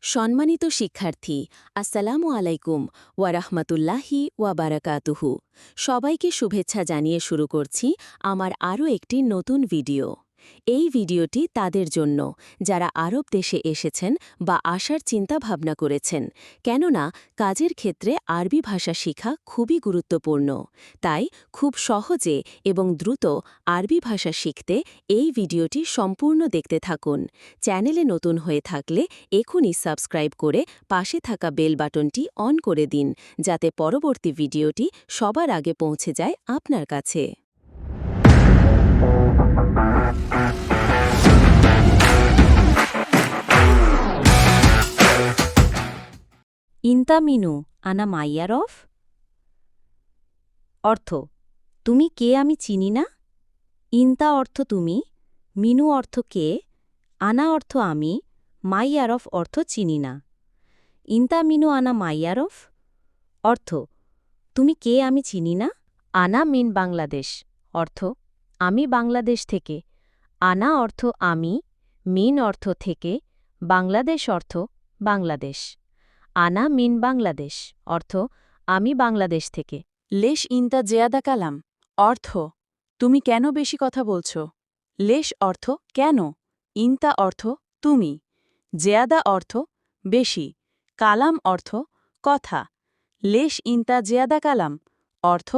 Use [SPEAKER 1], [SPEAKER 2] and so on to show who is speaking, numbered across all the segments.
[SPEAKER 1] সম্মানিত শিক্ষার্থী, আসসালামু আলাইকুম ওয়া রাহমাতুল্লাহি ওয়া বারাকাতুহু। সবাইকে শুভেচ্ছা জানিয়ে শুরু করছি আমার আরও একটি নতুন ভিডিও। এই ভিডিওটি তাদের জন্য যারা আরব দেশে এসেছেন বা আসার চিন্তাভাবনা করেছেন, কেননা কাজের ক্ষেত্রে আরবি ভাষা শেখা খুবই গুরুত্বপূর্ণ। তাই খুব সহজে এবং দ্রুত আরবি ভাষা শিখতে এই ভিডিওটি সম্পূর্ণ দেখতে থাকুন। চ্যানেলে নতুন হয়ে থাকলে এখনই সাবস্ক্রাইব করে পাশে থাকা বেল বাটনটি অন করে দিন, যাতে পরবর্তী ভিডিওটি সবার আগে পৌঁছে যায় আপনার কাছে।
[SPEAKER 2] ইন্তা মিনু আনা মাইয়ারফ। অর্থ তুমি কে আমি চিনি না। ইন্তা অর্থ তুমি, মিনু অর্থ কে, আনা অর্থ আমি, মাইয়ারফ অর্থ চিনি না। ইন্তা মিনু আনা মাইয়ারফ অর্থ তুমি কে আমি চিনি না। আনা মিন বাংলাদেশ অর্থ আমি বাংলাদেশ থেকে। আনা অর্থ আমি, মিন অর্থ থেকে, বাংলাদেশ অর্থ বাংলাদেশ। আনা মিন বাংলাদেশ অর্থ আমি বাংলাদেশ থেকে।
[SPEAKER 1] লেশ ইন্তা জেয়াদা কালাম অর্থ তুমি কেন বেশি কথা বলছো। লেশ অর্থ কেন, ইন্তা অর্থ তুমি, জেয়াদা অর্থ বেশি, কালাম অর্থ কথা। লেশ ইন্তা জেয়াদা কালাম অর্থ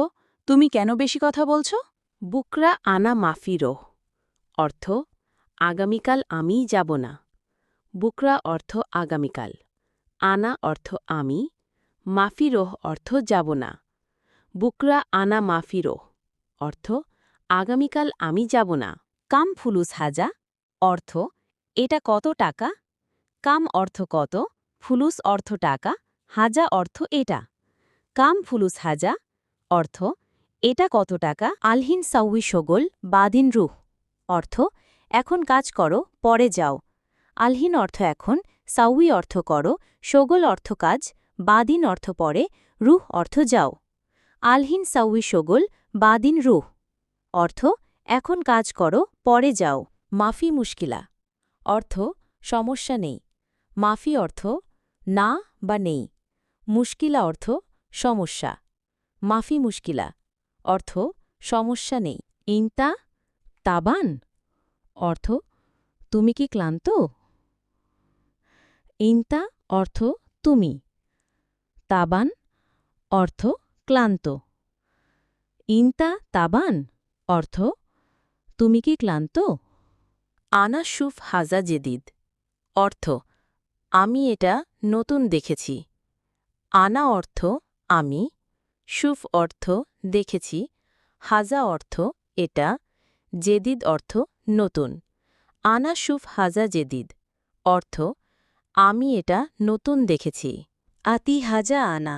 [SPEAKER 1] তুমি কেন বেশি কথা বলছো। বুকরা আনা মাফিরো অর্থ আগামীকাল আমিই যাব না। বুকরা অর্থ আগামীকাল, আনা অর্থ আমি, মাফিরোহ অর্থ যাব না। বুকরা আনা মাফিরোহ অর্থ আগামীকাল আমি যাব না। কাম ফুলুস হাজা অর্থ এটা কত টাকা। কাম অর্থ কত, ফুলুস অর্থ টাকা, হাজা অর্থ এটা। কাম ফুলুস হাজা অর্থ এটা কত টাকা। আলহিন সাউই শোগল বাদিন রুহ অর্থ এখন কাজ করো পরে যাও। আলহিন অর্থ এখন, সাউই অর্থ করো, শোগল অর্থ কাজ, বাদিন অর্থ পরে, রুহ অর্থ যাও। আলহিন সাউই শোগল বাদিন রুহ অর্থ এখন কাজ করো পরে যাও। মাফি মুশকিলা অর্থ সমস্যা নেই। মাফি অর্থ না বা নেই। মুশকিলা অর্থ সমস্যা। মাফি মুশকিলা অর্থ সমস্যা নেই। ইন্তা তাবান অর্থ তুমি কি ক্লান্ত। ইন্তা অর্থ তুমি, তাবান অর্থ ক্লান্ত। ইন্তা তাবান অর্থ তুমি কি ক্লান্ত। আনা শুফ হাজা জেদিদ অর্থ আমি এটা নতুন দেখেছি। আনা অর্থ আমি, শুফ অর্থ দেখেছি, হাজা অর্থ এটা, জেদিদ অর্থ নতুন। আনা শুফ হাজা জেদিদ অর্থ আমি এটা নতুন দেখেছি। আতি হাজা আনা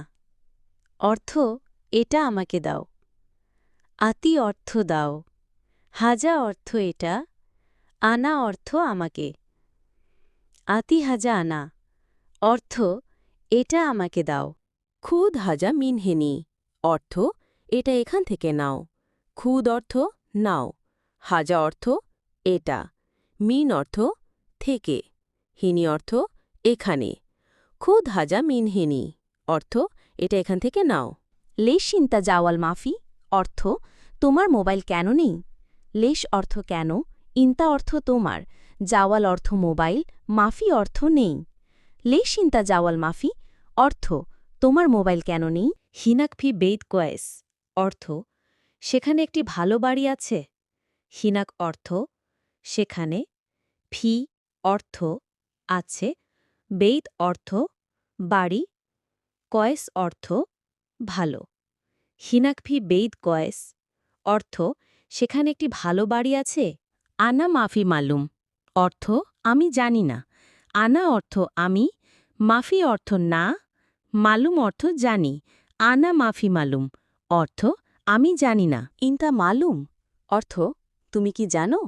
[SPEAKER 1] অর্থ এটা আমাকে দাও। আতি অর্থ দাও, হাজা অর্থ এটা, আনা অর্থ আমাকে। আতি হাজা আনা অর্থ এটা আমাকে দাও। খুদ হাজা মিনহেনি অর্থ এটা এখান থেকে নাও। খুদ অর্থ নাও, হাজা অর্থ এটা, মিন অর্থ থেকে, হিনি অর্থ এখানে। খুদ হাজা মিনহেনি অর্থ এটা এখান থেকে নাও। লেশ ইন্তা জাওয়াল মাফি অর্থ তোমার মোবাইল কেন নেই। লেশ অর্থ কেন, ইন্তা অর্থ তোমার, জাওয়াল অর্থ মোবাইল, মাফি অর্থ নেই। লেশ ইন্তা জাওয়াল মাফি অর্থ তোমার মোবাইল কেন নেই। হিনাক ফি বেইত কোয়েস অর্থ সেখানে একটি ভালো বাড়ি আছে। হিনাক অর্থ সেখানে, ফি অর্থ আছে, বেইত অর্থ বাড়ি, কয়েস অর্থ ভালো। হিনাক ফি বেইত কয়েস অর্থ সেখানে একটি ভালো বাড়ি আছে। আনা মাফি মালুম অর্থ আমি জানি না। আনা অর্থ আমি, মাফি অর্থ না, মালুম অর্থ জানি। আনা মাফি মালুম অর্থ আমি জানি না। ইন্তা মালুম অর্থ তুমি কি জানো।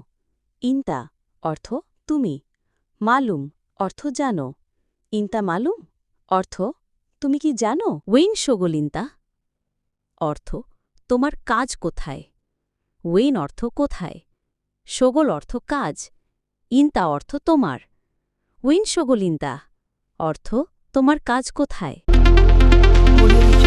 [SPEAKER 1] ইন্তা অর্থ তুমি, মালুম অর্থ জানো। ইন্তা মালুম অর্থ তুমি কি জানো। ওয়েন শোগল ইন্তা অর্থ তোমার কাজ কোথায়। ওয়েন অর্থ কোথায়, শোগল অর্থ কাজ, ইন্তা অর্থ তোমার। ওয়েন শোগল ইন্তা
[SPEAKER 2] অর্থ তোমার কাজ কোথায়?
[SPEAKER 3] Audio